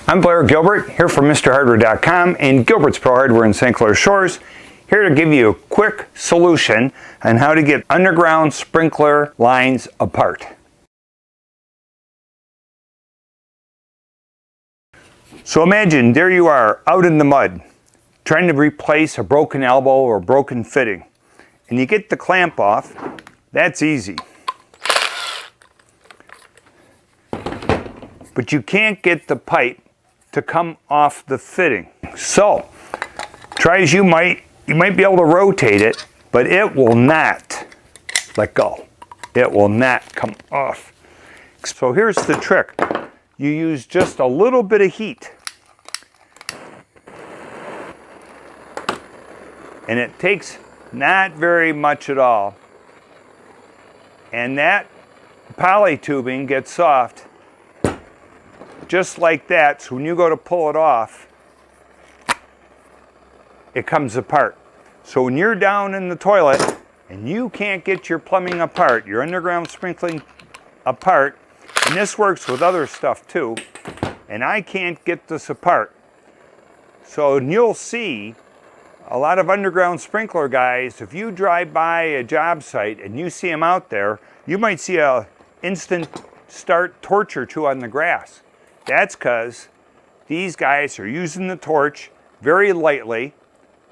I'm Blair Gilbert, here from MrHardware.com and Gilbert's Pro Hardware in St. Clair Shores, here to give you a quick solution on how to get underground sprinkler lines apart. So imagine there you are out in the mud, trying to replace a broken elbow or broken fitting, and you get the clamp off. That's easy. But you can't get the pipe to come off the fitting. So, try as you might be able to rotate it, but it will not let go. It will not come off. So here's the trick. You use just a little bit of heat. And it takes not very much at all. And that poly tubing gets soft just like that, so when you go to pull it off, it comes apart. So when you're down in the toilet and you can't get your plumbing apart, your underground sprinkling apart, and this works with other stuff too, and I can't get this apart. So you'll see a lot of underground sprinkler guys, if you drive by a job site and you see them out there, you might see a instant start torch or two on the grass. That's because these guys are using the torch very lightly,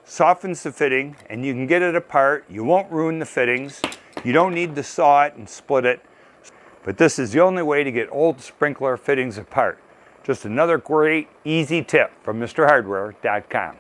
softens the fitting, and you can get it apart. You won't ruin the fittings. You don't need to saw it and split it. But this is the only way to get old sprinkler fittings apart. Just another great, easy tip from MrHardware.com.